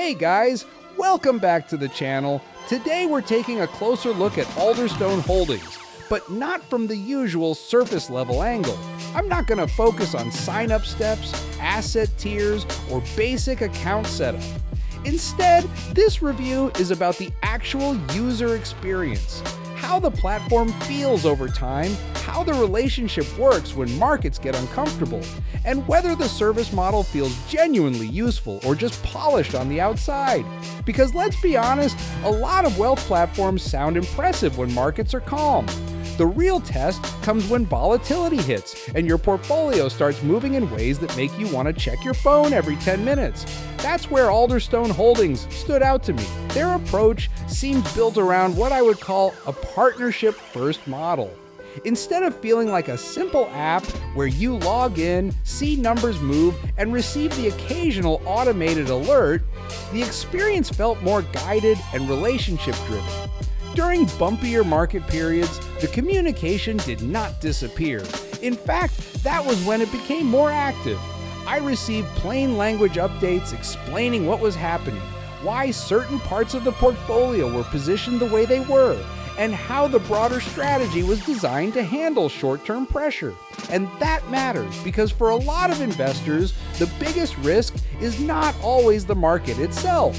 Hey guys, welcome back to the channel. Today we're taking a closer look at Alderstone Holdings, but not from the usual surface level angle. I'm not going to focus on sign-up steps, asset tiers, or basic account setup. Instead, this review is about the actual user experience, how the platform feels over time, how the relationship works when markets get uncomfortable, and whether the service model feels genuinely useful or just polished on the outside. Because let's be honest, a lot of wealth platforms sound impressive when markets are calm. The real test comes when volatility hits and your portfolio starts moving in ways that make you want to check your phone every 10 minutes. That's where Alderstone Holdings stood out to me. Their approach seems built around what I would call a partnership-first model. Instead of feeling like a simple app where you log in, see numbers move, and receive the occasional automated alert, the experience felt more guided and relationship-driven. During bumpier market periods, the communication did not disappear. In fact, that was when it became more active. I received plain language updates explaining what was happening, why certain parts of the portfolio were positioned the way they were, and how the broader strategy was designed to handle short-term pressure. And that matters because for a lot of investors, the biggest risk is not always the market itself.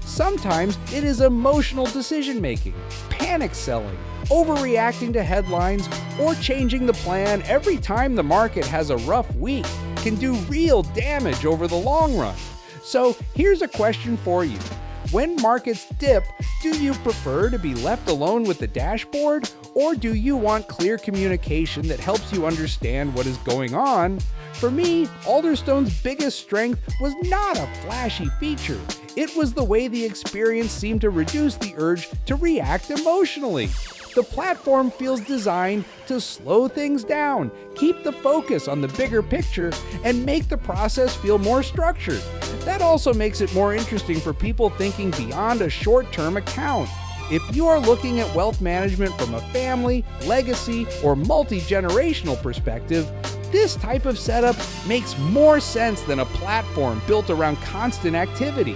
Sometimes it is emotional decision-making, panic selling, overreacting to headlines, or changing the plan every time the market has a rough week can do real damage over the long run. So here's a question for you. When markets dip, do you prefer to be left alone with the dashboard, or do you want clear communication that helps you understand what is going on? For me, Alderstone's biggest strength was not a flashy feature. It was the way the experience seemed to reduce the urge to react emotionally. The platform feels designed to slow things down, keep the focus on the bigger picture, and make the process feel more structured. That also makes it more interesting for people thinking beyond a short-term account. If you are looking at wealth management from a family, legacy, or multi-generational perspective, this type of setup makes more sense than a platform built around constant activity.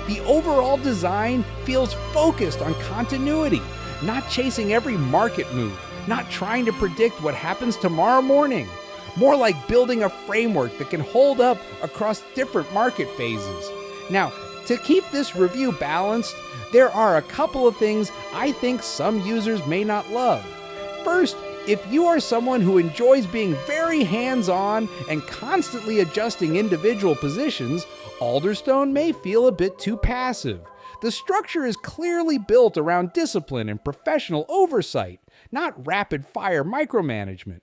The overall design feels focused on continuity, not chasing every market move, not trying to predict what happens tomorrow morning. More like building a framework that can hold up across different market phases. Now, to keep this review balanced, there are a couple of things I think some users may not love. First, if you are someone who enjoys being very hands-on and constantly adjusting individual positions, Alderstone may feel a bit too passive. The structure is clearly built around discipline and professional oversight, not rapid-fire micromanagement.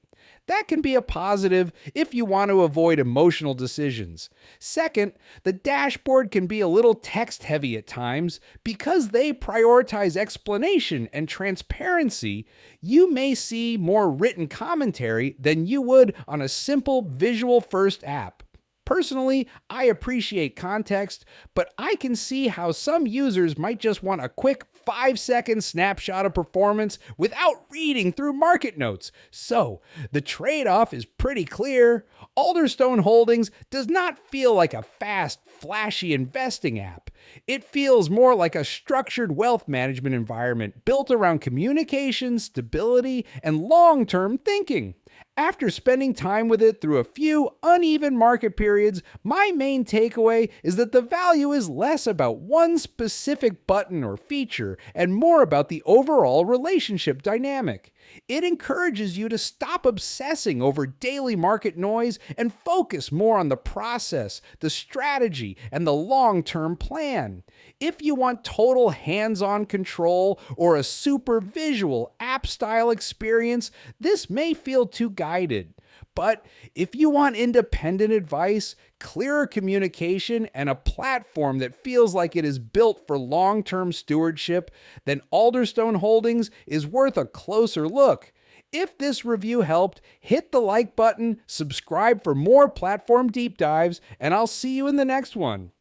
That can be a positive if you want to avoid emotional decisions. Second, the dashboard can be a little text-heavy at times. Because they prioritize explanation and transparency, you may see more written commentary than you would on a simple visual-first app. Personally, I appreciate context, but I can see how some users might just want a quick 5-second snapshot of performance without reading through market notes. So, the trade-off is pretty clear. Alderstone Holdings does not feel like a fast, flashy investing app. It feels more like a structured wealth management environment built around communication, stability, and long-term thinking. After spending time with it through a few uneven market periods, my main takeaway is that the value is less about one specific button or feature and more about the overall relationship dynamic. It encourages you to stop obsessing over daily market noise and focus more on the process, the strategy, and the long-term plan. If you want total hands-on control or a super visual app-style experience, this may feel too guided. But if you want independent advice, clearer communication, and a platform that feels like it is built for long-term stewardship, then Alderstone Holdings is worth a closer look. If this review helped, hit the like button, subscribe for more platform deep dives, and I'll see you in the next one.